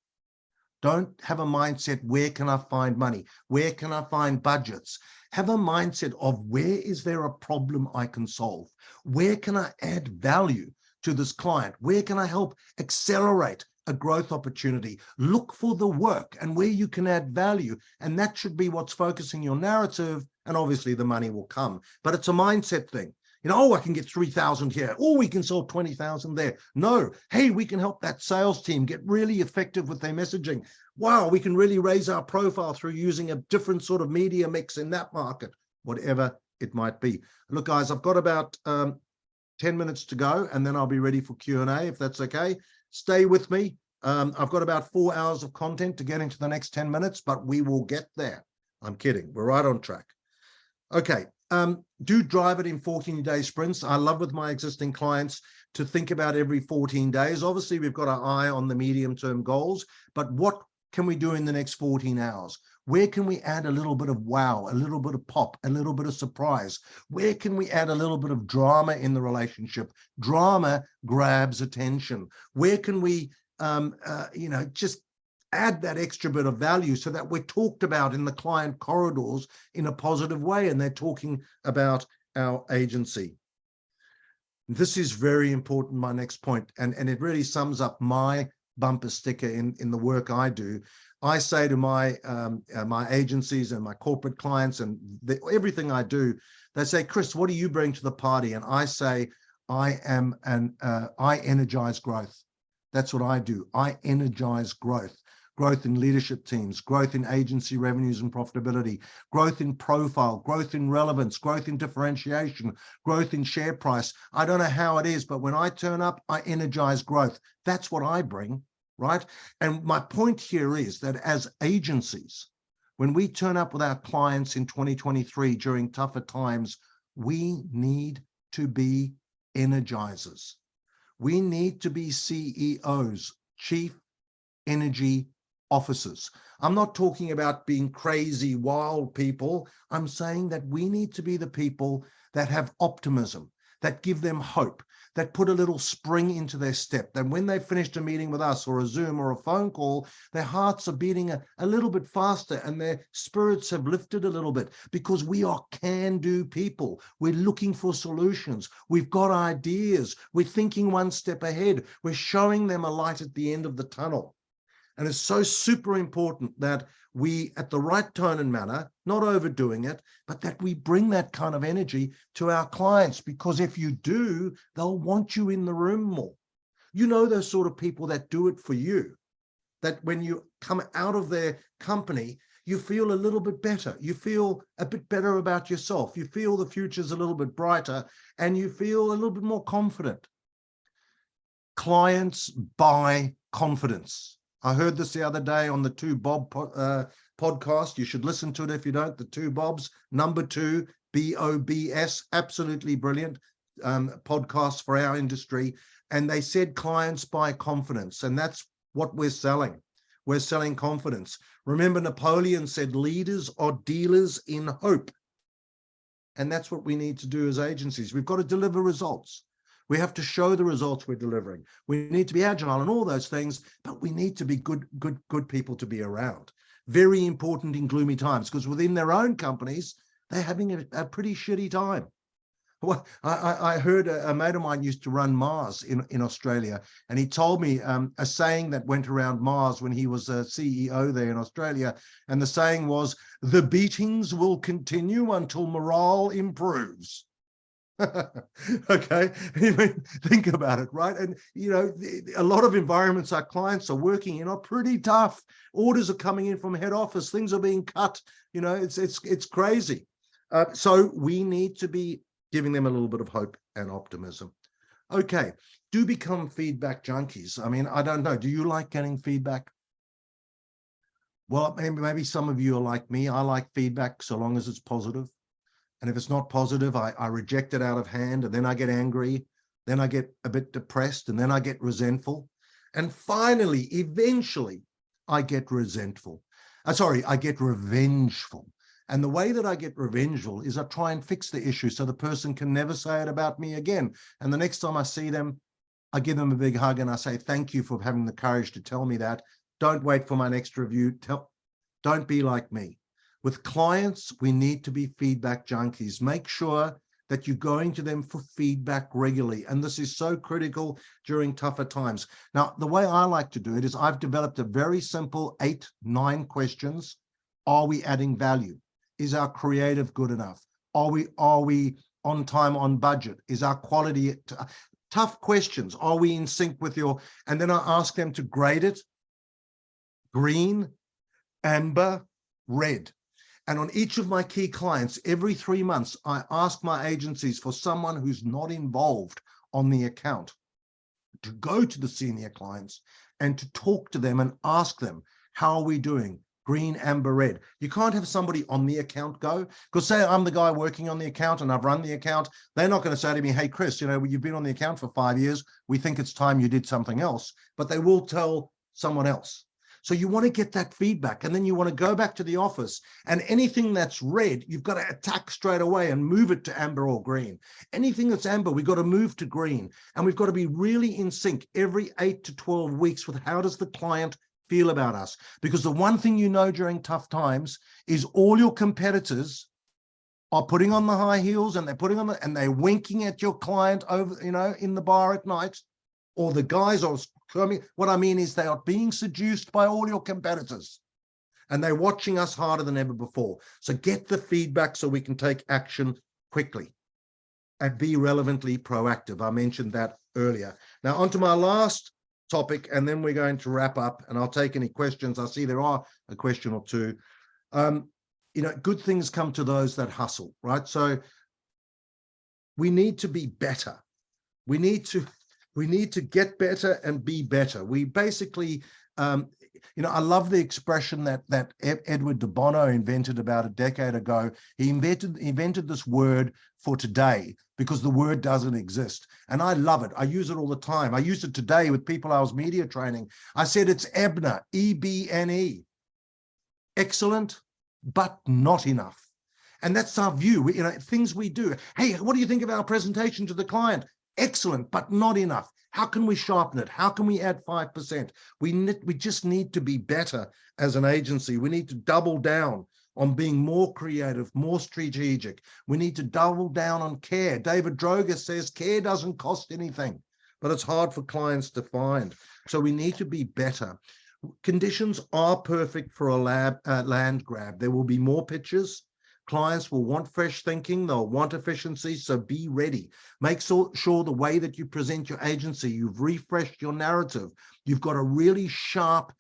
Don't have a mindset, where can I find money? Where can I find budgets? Have a mindset of, where is there a problem I can solve? Where can I add value to this client? Where can I help accelerate a growth opportunity. Look for the work and where you can add value. And that should be what's focusing your narrative. And obviously the money will come, but it's a mindset thing. You know, oh, I can get 3,000 here. Oh, we can sell 20,000 there. No, hey, we can help that sales team get really effective with their messaging. Wow, we can really raise our profile through using a different sort of media mix in that market, whatever it might be. Look, guys, I've got about 10 minutes to go, and then I'll be ready for Q&A, if that's okay. Stay with me. I've got about 4 hours of content to get into the next 10 minutes, but we will get there. I'm kidding. We're right on track. Okay. Do drive it in 14-day sprints. I love with my existing clients to think about every 14 days. Obviously, we've got our eye on the medium-term goals, but what can we do in the next 14 hours? Where can we add a little bit of wow, a little bit of pop, a little bit of surprise? Where can we add a little bit of drama in the relationship? Drama grabs attention. Where can we, just add that extra bit of value so that we're talked about in the client corridors in a positive way, and they're talking about our agency. This is very important, my next point, and it really sums up my bumper sticker in the work I do. I say to my my agencies and my corporate clients and everything I do, they say, Chris, what do you bring to the party? And I say, I energize growth. That's what I do. I energize growth. Growth in leadership teams, growth in agency revenues and profitability, growth in profile, growth in relevance, growth in differentiation, growth in share price. I don't know how it is, but when I turn up, I energize growth. That's what I bring, right? And my point here is that as agencies, when we turn up with our clients in 2023 during tougher times, we need to be energizers. We need to be CEOs, Chief Energy Officers. I'm not talking about being crazy, wild people. I'm saying that we need to be the people that have optimism, that give them hope, that put a little spring into their step, that when they've finished a meeting with us or a Zoom or a phone call, their hearts are beating a little bit faster and their spirits have lifted a little bit, because we are can-do people. We're looking for solutions. We've got ideas. We're thinking one step ahead. We're showing them a light at the end of the tunnel. And it's so super important that we, at the right tone and manner, not overdoing it, but that we bring that kind of energy to our clients, because if you do, they'll want you in the room more. You know, those sort of people that do it for you, that when you come out of their company, you feel a little bit better. You feel a bit better about yourself. You feel the future's a little bit brighter, and you feel a little bit more confident. Clients buy confidence. I heard this the other day on the Two Bob podcast. You should listen to it if you don't. The Two Bobs, number 2, BOBS, absolutely brilliant podcast for our industry. And they said clients buy confidence, and that's what we're selling. We're selling confidence. Remember, Napoleon said leaders are dealers in hope. And that's what we need to do as agencies. We've got to deliver results. We have to show the results we're delivering. We need to be agile and all those things, but we need to be good people to be around. Very important in gloomy times, because within their own companies, they're having a pretty shitty time. Well, I heard a mate of mine used to run Mars in Australia, and he told me a saying that went around Mars when he was a CEO there in Australia, and the saying was, the beatings will continue until morale improves. Okay, think about it, right? And you know, a lot of environments our clients are working in are pretty tough. Orders are coming in from head office, things are being cut, you know, it's crazy. So we need to be giving them a little bit of hope and optimism. Okay, do become feedback junkies. I mean, I don't know, do you like getting feedback? Well, maybe some of you are like me. I like feedback so long as it's positive. And if it's not positive, I reject it out of hand, and then I get angry, then I get a bit depressed, and then I get resentful. And finally, eventually, I get resentful. I get revengeful. And the way that I get revengeful is I try and fix the issue so the person can never say it about me again. And the next time I see them, I give them a big hug and I say, thank you for having the courage to tell me that. Don't wait for my next review. Don't be like me. With clients, we need to be feedback junkies. Make sure that you're going to them for feedback regularly. And this is so critical during tougher times. Now, the way I like to do it is I've developed a very simple 8-9 questions. Are we adding value? Is our creative good enough? Are we on time, on budget? Is our quality tough questions? Are we in sync with your, and then I ask them to grade it, green, amber, red. And on each of my key clients, every 3 months, I ask my agencies for someone who's not involved on the account to go to the senior clients and to talk to them and ask them, how are we doing? Green, amber, red. You can't have somebody on the account go, because say I'm the guy working on the account and I've run the account, they're not going to say to me, hey, Chris, you know, you've been on the account for 5 years. We think it's time you did something else, but they will tell someone else. So you want to get that feedback, and then you want to go back to the office, and anything that's red, you've got to attack straight away and move it to amber or green. Anything that's amber, we've got to move to green, and we've got to be really in sync every 8 to 12 weeks with how does the client feel about us. Because the one thing you know during tough times is all your competitors are putting on the high heels and they're putting on and they're winking at your client over, you know, in the bar at night, or the guys are coming. What I mean is they are being seduced by all your competitors and they're watching us harder than ever before. So get the feedback so we can take action quickly and be relevantly proactive. I mentioned that earlier. Now onto my last topic, and then we're going to wrap up, and I'll take any questions. I see there are a question or two. You know, good things come to those that hustle, right? So we need to be better. We need to get better and be better. We basically, you know, I love the expression that Edward de Bono invented about a decade ago. He invented this word for today because the word doesn't exist. And I love it. I use it all the time. I used it today with people I was media training. I said it's EBNE, E-B-N-E. Excellent, but not enough. And that's our view, you know, things we do. Hey, what do you think of our presentation to the client? Excellent, but not enough. How can we sharpen it? How can we add 5%? We just need to be better as an agency. We need to double down on being more creative, more strategic. We need to double down on care. David Droga says care doesn't cost anything, but it's hard for clients to find. So we need to be better. Conditions are perfect for a land grab. There will be more pitches. Clients will want fresh thinking. They'll want efficiency. So be ready. Make sure the way that you present your agency, you've refreshed your narrative. You've got a really sharp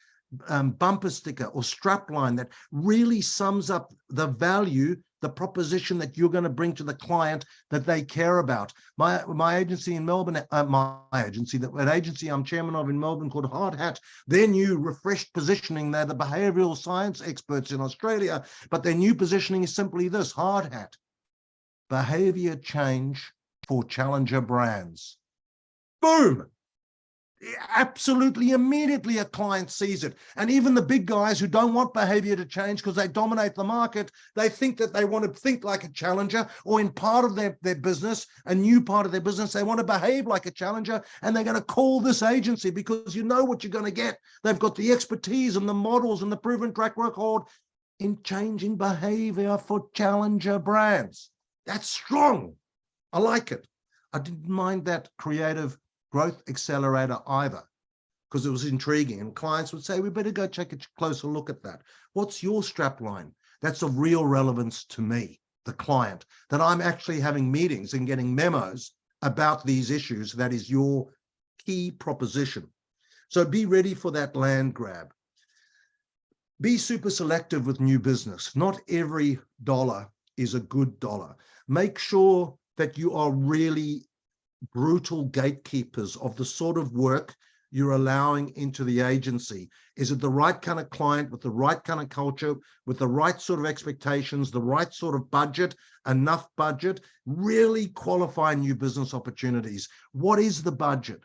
bumper sticker or strap line that really sums up the value, the proposition that you're going to bring to the client that they care about. My agency in Melbourne, an agency I'm chairman of in Melbourne called Hard Hat, their new refreshed positioning, they're the behavioral science experts in Australia, but their new positioning is simply this: Hard Hat, behavior change for challenger brands. Boom! Absolutely immediately a client sees it. And even the big guys who don't want behavior to change because they dominate the market, they think that they want to think like a challenger, or in part of their business, a new part of their business, they want to behave like a challenger, and they're going to call this agency because you know what you're going to get. They've got the expertise and the models and the proven track record in changing behavior for challenger brands. That's strong. I like it. I didn't mind that creative growth accelerator either, because it was intriguing, and clients would say, we better go take a closer look at that. What's your strap line? That's of real relevance to me, the client, that I'm actually having meetings and getting memos about these issues. That is your key proposition. So be ready for that land grab. Be super selective with new business. Not every dollar is a good dollar. Make sure that you are really brutal gatekeepers of the sort of work you're allowing into the agency. Is it the right kind of client with the right kind of culture, with the right sort of expectations, the right sort of budget, enough budget? Really qualify new business opportunities. What is the budget?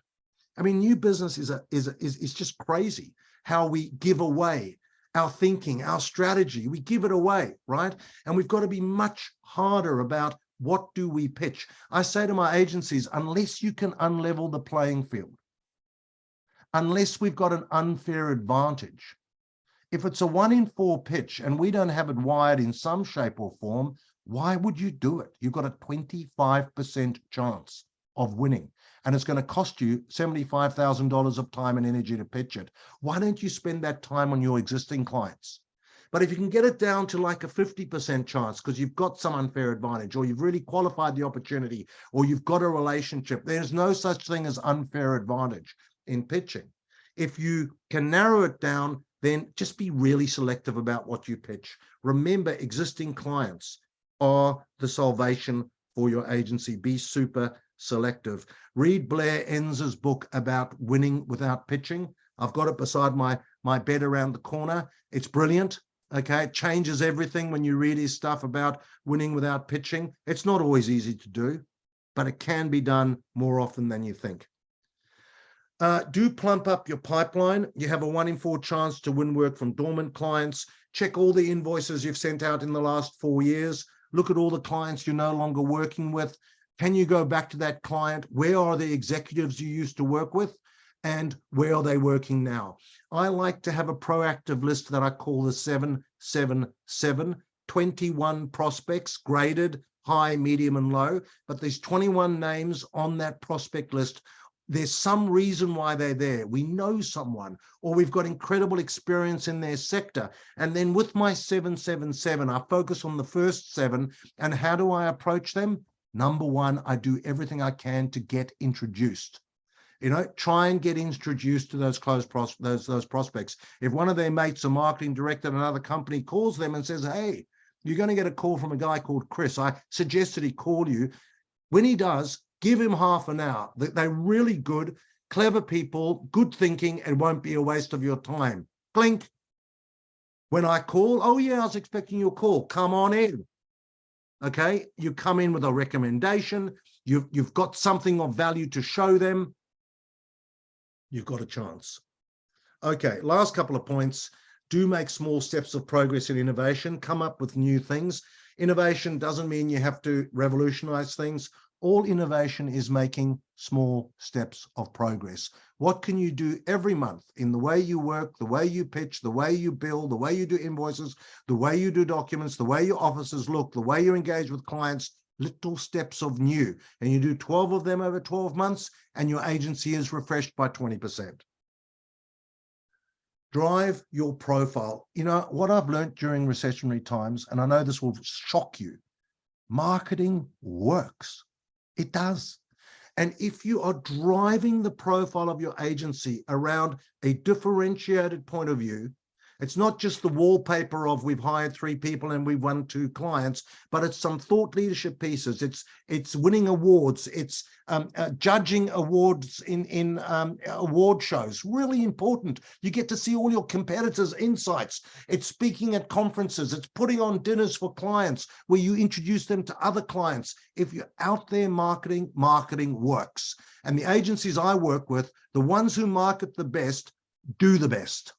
I mean, new business is just crazy how we give away our thinking, our strategy. We give it away, right? And we've got to be much harder about what do we pitch. I say to my agencies, unless you can unlevel the playing field, unless we've got an unfair advantage, if it's a 1 in 4 pitch and we don't have it wired in some shape or form, Why would you do it? You've got a 25% chance of winning, and it's going to cost you $75,000 of time and energy to pitch it. Why don't you spend that time on your existing clients? But if you can get it down to like a 50% chance because you've got some unfair advantage, or you've really qualified the opportunity, or you've got a relationship, there's no such thing as unfair advantage in pitching. If you can narrow it down, then just be really selective about what you pitch. Remember, existing clients are the salvation for your agency. Be super selective. Read Blair Enz's book about winning without pitching. I've got it beside my bed around the corner. It's brilliant. Okay, it changes everything when you read his stuff about winning without pitching. It's not always easy to do, but it can be done more often than you think. Do plump up your pipeline. You have a 1 in 4 chance to win work from dormant clients. Check all the invoices you've sent out in the last 4 years. Look at all the clients you're no longer working with. Can you go back to that client? Where are the executives you used to work with? And where are they working now? I like to have a proactive list that I call the 777, 21 prospects graded high, medium, and low. But there's 21 names on that prospect list. There's some reason why they're there. We know someone, or we've got incredible experience in their sector. And then with my 777, I focus on the first 7. And how do I approach them? Number 1, I do everything I can to get introduced. Try and get introduced to those those prospects. If one of their mates, a marketing director at another company, calls them and says, hey, you're going to get a call from a guy called Chris. I suggested he call you. When he does, give him half an hour. They're really good, clever people, good thinking, and won't be a waste of your time. Blink. When I call, oh yeah, I was expecting your call. Come on in. Okay, you come in with a recommendation. You've got something of value to show them. You've got a chance. Okay, last couple of points. Do make small steps of progress in innovation. Come up with new things. Innovation doesn't mean you have to revolutionize things. All innovation is making small steps of progress. What can you do every month in the way you work, the way you pitch, the way you bill, the way you do invoices, the way you do documents, the way your offices look, the way you engage with clients? Little steps of new, and you do 12 of them over 12 months, and your agency is refreshed by 20%. Drive your profile. What I've learned during recessionary times, and I know this will shock you, marketing works. It does. And if you are driving the profile of your agency around a differentiated point of view, it's not just the wallpaper of we've hired 3 people and we've won 2 clients, but it's some thought leadership pieces. It's winning awards. It's judging awards in award shows. Really important. You get to see all your competitors' insights. It's speaking at conferences. It's putting on dinners for clients where you introduce them to other clients. If you're out there marketing, marketing works. And the agencies I work with, the ones who market the best, do the best.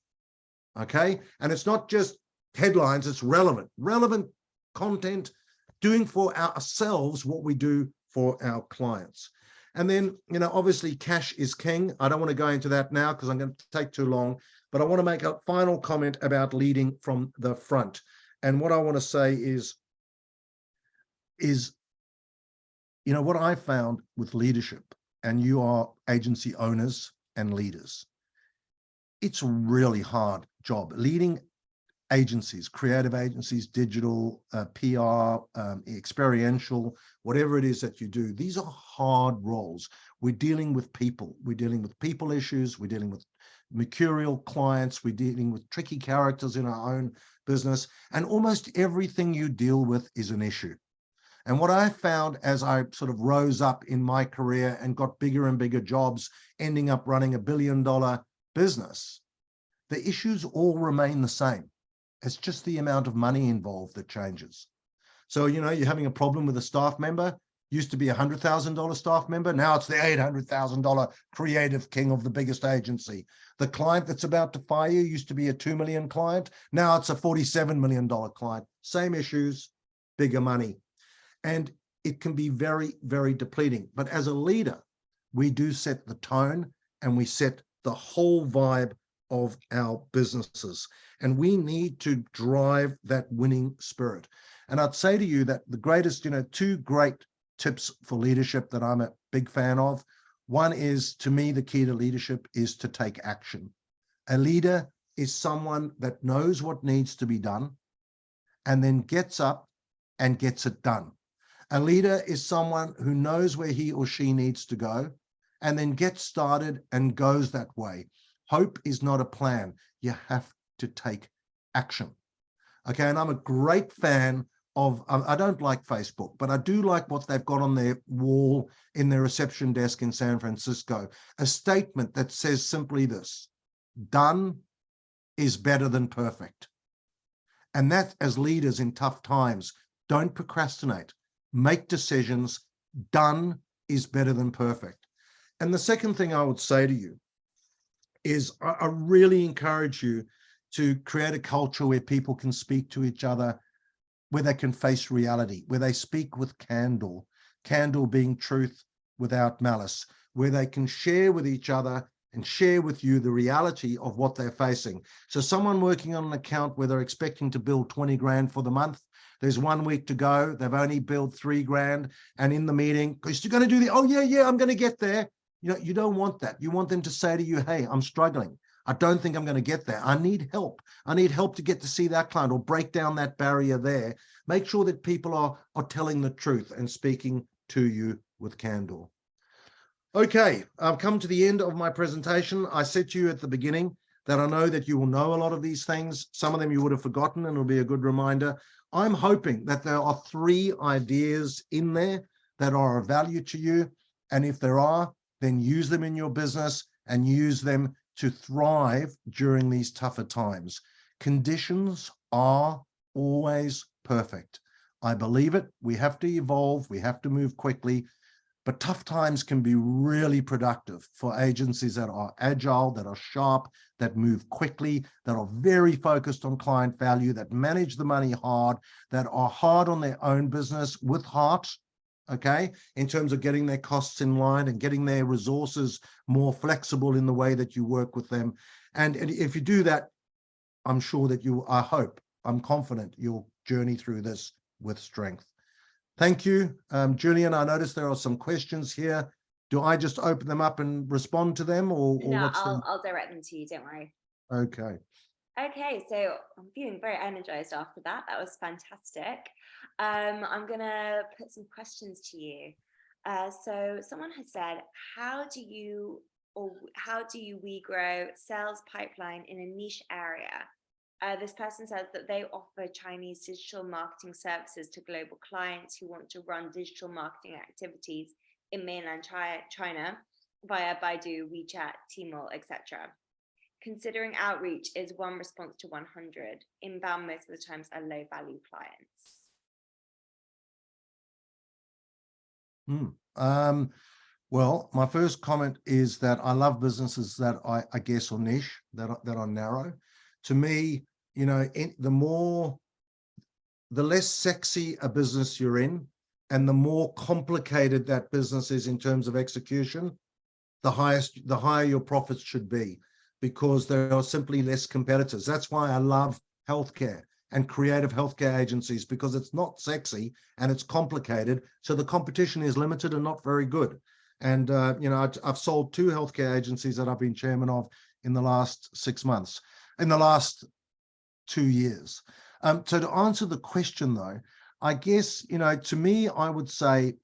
Okay, and it's not just headlines, it's relevant content, doing for ourselves what we do for our clients. And then, obviously cash is king. I don't want to go into that now because I'm going to take too long, but I want to make a final comment about leading from the front. And what I want to say is what I found with leadership, and you are agency owners and leaders, it's a really hard job. Leading agencies, creative agencies, digital, PR, experiential, whatever it is that you do, these are hard roles. We're dealing with people. We're dealing with people issues. We're dealing with mercurial clients. We're dealing with tricky characters in our own business. And almost everything you deal with is an issue. And what I found as I sort of rose up in my career and got bigger and bigger jobs, ending up running $1 billion business, the issues all remain the same. It's just the amount of money involved that changes. So, you're having a problem with a staff member, used to be a $100,000 staff member. Now it's the $800,000 creative king of the biggest agency. The client that's about to fire you used to be a $2 million client. Now it's a $47 million client. Same issues, bigger money. And it can be very, very depleting. But as a leader, we do set the tone and we set the whole vibe of our businesses. And we need to drive that winning spirit. And I'd say to you that the greatest, two great tips for leadership that I'm a big fan of. One is, to me, the key to leadership is to take action. A leader is someone that knows what needs to be done and then gets up and gets it done. A leader is someone who knows where he or she needs to go and then gets started and goes that way. Hope is not a plan. You have to take action. Okay, and I'm a great fan of, I don't like Facebook, but I do like what they've got on their wall in their reception desk in San Francisco, a statement that says simply this: done is better than perfect. And that, as leaders in tough times, don't procrastinate, make decisions. Done is better than perfect. And the second thing I would say to you is I really encourage you to create a culture where people can speak to each other, where they can face reality, where they speak with candor being truth without malice, where they can share with each other and share with you the reality of what they're facing. So someone working on an account where they're expecting to build 20 grand for the month, there's 1 week to go, they've only billed 3 grand, and in the meeting, because you're going to do oh yeah, I'm going to get there. You don't want that. You want them to say to you, hey, I'm struggling. I don't think I'm going to get there. I need help. I need help to get to see that client or break down that barrier there. Make sure that people are telling the truth and speaking to you with candor. Okay, I've come to the end of my presentation. I said to you at the beginning that I know that you will know a lot of these things. Some of them you would have forgotten, and it'll be a good reminder. I'm hoping that there are 3 ideas in there that are of value to you. And if there are, then use them in your business and use them to thrive during these tougher times. Conditions are always perfect. I believe it. We have to evolve. We have to move quickly. But tough times can be really productive for agencies that are agile, that are sharp, that move quickly, that are very focused on client value, that manage the money hard, that are hard on their own business with heart, okay, in terms of getting their costs in line and getting their resources more flexible in the way that you work with them. And if you do that, I'm sure that I'm confident you'll journey through this with strength. Thank you. Julian, I noticed there are some questions here. Do I just open them up and respond to them, or No, what's I'll direct them to you, don't worry. Okay. Okay, so I'm feeling very energized after that. That was fantastic. I'm gonna put some questions to you. So someone has said, how do you we grow sales pipeline in a niche area? This person says that they offer Chinese digital marketing services to global clients who want to run digital marketing activities in mainland China via Baidu, WeChat, Tmall, etc. Considering outreach is one response to 100, inbound most of the times are low value clients. Well, my first comment is that I love businesses that I guess are niche, that are narrow. To me, the less sexy a business you're in, and the more complicated that business is in terms of execution, the higher your profits should be, because there are simply less competitors. That's why I love healthcare and creative healthcare agencies, because it's not sexy and it's complicated. So the competition is limited and not very good. And, I've sold 2 healthcare agencies that I've been chairman of in the last 6 months, in the last 2 years. So to answer the question though, I guess, to me, I would say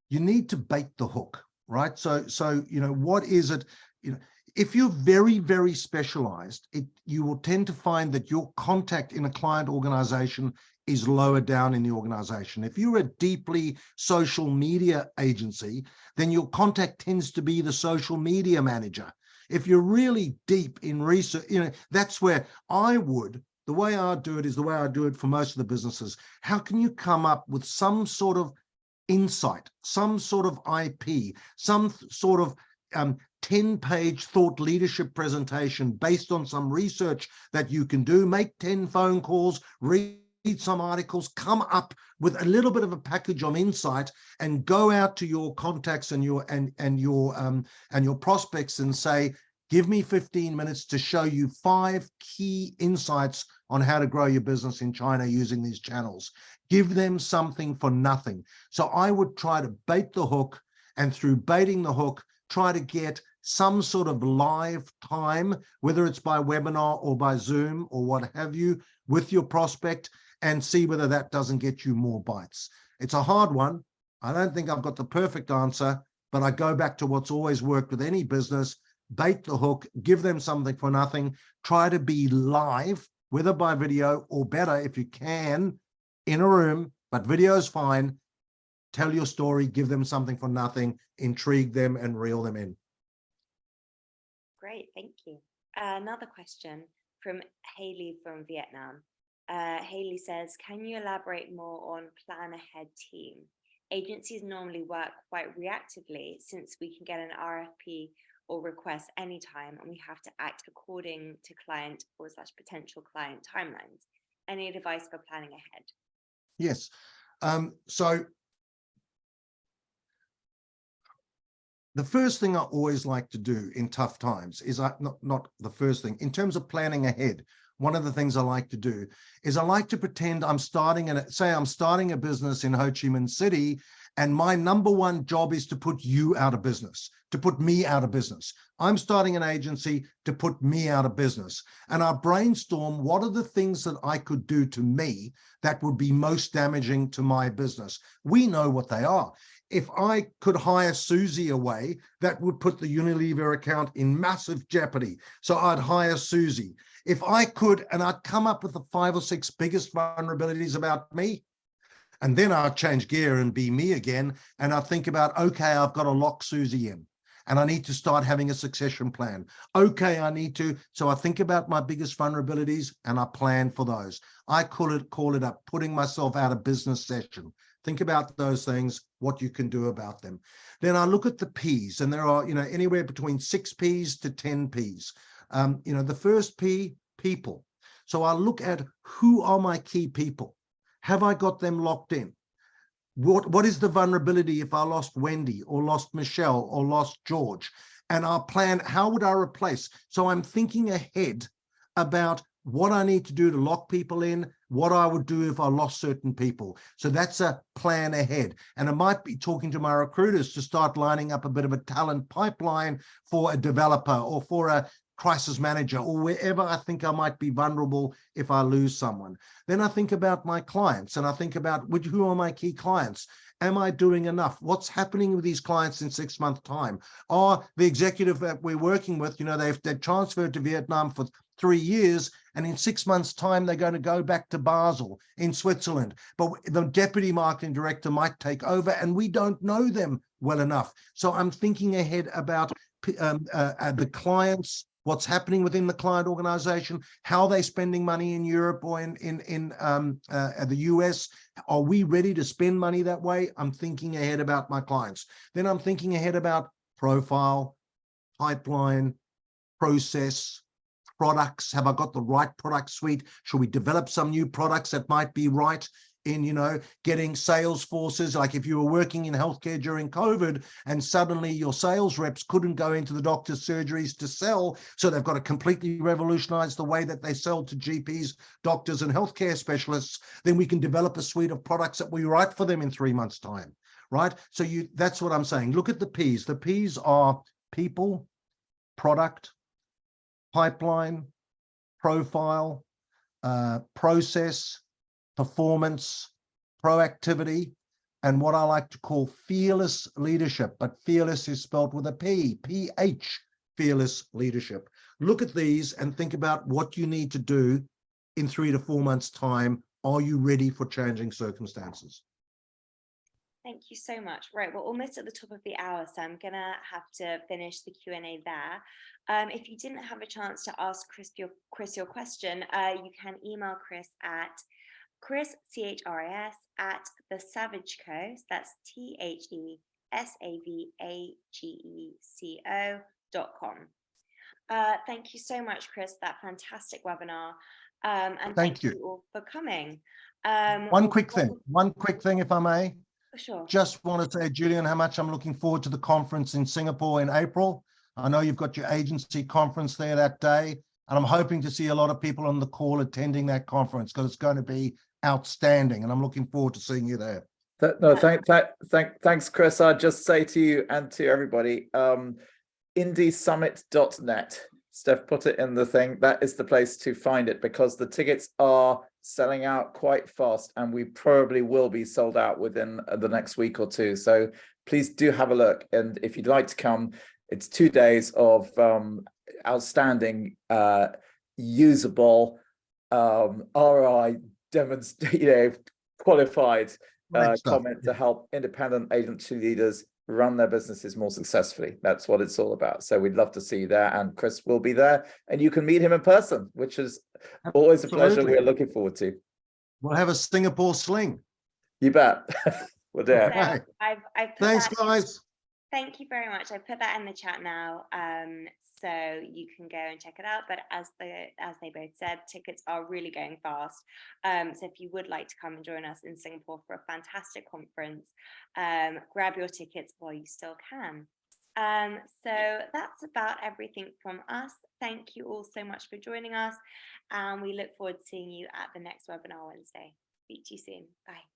you need to bait the hook, right? So, what is it, if you're very, very specialized, you will tend to find that your contact in a client organization is lower down in the organization. If you're a deeply social media agency, then your contact tends to be the social media manager. If you're really deep in research, that's where the way I do it is the way I do it for most of the businesses. How can you come up with some sort of insight, some sort of IP, some sort of 10-page thought leadership presentation based on some research that you can do, make 10 phone calls, read some articles, come up with a little bit of a package of insight, and go out to your contacts and your prospects and say, Give me 15 minutes to show you 5 key insights on how to grow your business in China using these channels. Give them something for nothing. So I would try to bait the hook, and through baiting the hook, try to get some sort of live time, whether it's by webinar or by Zoom or what have you, with your prospect, and see whether that doesn't get you more bites. It's a hard one. I don't think I've got the perfect answer, but I go back to what's always worked with any business. Bait the hook, give them something for nothing, try to be live, whether by video or better if you can, in a room, but video is fine. Tell your story, give them something for nothing, intrigue them and reel them in. Great, thank you. Another question from Haley from Vietnam. Haley says, can you elaborate more on plan ahead team? Agencies normally work quite reactively since we can get an RFP or request anytime and we have to act according to client or / potential client timelines. Any advice for planning ahead? Yes. So the first thing I always like to do in tough times is not the first thing, in terms of planning ahead. One of the things I like to do is I like to pretend I'm starting a business in Ho Chi Minh City, and my number one job is to put you out of business, to put me out of business. I'm starting an agency to put me out of business. And I brainstorm what are the things that I could do to me that would be most damaging to my business. We know what they are. If I could hire Susie away, that would put the Unilever account in massive jeopardy. So I'd hire Susie. If I could, and I'd come up with the 5 or 6 biggest vulnerabilities about me, and then I'd change gear and be me again. And I'd think about, okay, I've got to lock Susie in and I need to start having a succession plan. Okay, so I think about my biggest vulnerabilities and I plan for those. I call it a putting myself out of business session. Think about those things, what you can do about them. Then I look at the P's, and there are, anywhere between 6 P's to 10 P's. The first P, people. So I look at who are my key people. Have I got them locked in? What is the vulnerability if I lost Wendy or lost Michelle or lost George? And I'll plan, how would I replace? So I'm thinking ahead about what I need to do to lock people in, what I would do if I lost certain people. So that's a plan ahead. And I might be talking to my recruiters to start lining up a bit of a talent pipeline for a developer or for a crisis manager or wherever I think I might be vulnerable if I lose someone. Then I think about my clients and I think about who are my key clients. Am I doing enough? What's happening with these clients in 6 months' time? Are the executive that we're working with, they've transferred to Vietnam for 3 years, and in 6 months' time, they're going to go back to Basel in Switzerland. But the deputy marketing director might take over, and we don't know them well enough. So I'm thinking ahead about the clients, what's happening within the client organization, how they're spending money in Europe or in the US. Are we ready to spend money that way? I'm thinking ahead about my clients. Then I'm thinking ahead about profile, pipeline, process, products. Have I got the right product suite? Should we develop some new products that might be right in, getting sales forces? Like if you were working in healthcare during COVID and suddenly your sales reps couldn't go into the doctor's surgeries to sell, so they've got to completely revolutionize the way that they sell to GPs, doctors, and healthcare specialists, then we can develop a suite of products that we write for them in 3 months' time, right? So that's what I'm saying. Look at the P's. The P's are people, product, pipeline, profile, process, performance, proactivity, and what I like to call fearless leadership. But fearless is spelled with a P, P-H, fearless leadership. Look at these and think about what you need to do in 3 to 4 months' time. Are you ready for changing circumstances? Thank you so much. Right, we're almost at the top of the hour, so I'm gonna have to finish the Q&A there. If you didn't have a chance to ask Chris your question, you can email Chris at Chris, CHRIS, at thesavageco, so that's THESAVAGECO.com. Thank you so much, Chris, that fantastic webinar. And thank you all for coming. One quick thing, if I may. Sure. Just want to say, Julian, how much I'm looking forward to the conference in Singapore in April. I know you've got your agency conference there that day, and I'm hoping to see a lot of people on the call attending that conference because it's going to be outstanding, and I'm looking forward to seeing you there. Thanks, Chris. I'd just say to you and to everybody, indiesummit.net. Steph put it in the thing. That is the place to find it because the tickets are selling out quite fast and we probably will be sold out within the next week or two. So please do have a look. And if you'd like to come, it's 2 days of outstanding, usable, ROI qualified comment to help independent agency leaders run their businesses more successfully. That's what it's all about. So we'd love to see you there, and Chris will be there, and you can meet him in person, which is always a pleasure. We're looking forward to. We'll have a Singapore sling. You bet. We'll do it. So I've put Thanks, that guys. Thank you very much. I put that in the chat now, so you can go and check it out. But as they both said, tickets are really going fast. So if you would like to come and join us in Singapore for a fantastic conference, grab your tickets while you still can. So that's about everything from us. Thank you all so much for joining us, and we look forward to seeing you at the next webinar Wednesday. Speak to you soon. Bye.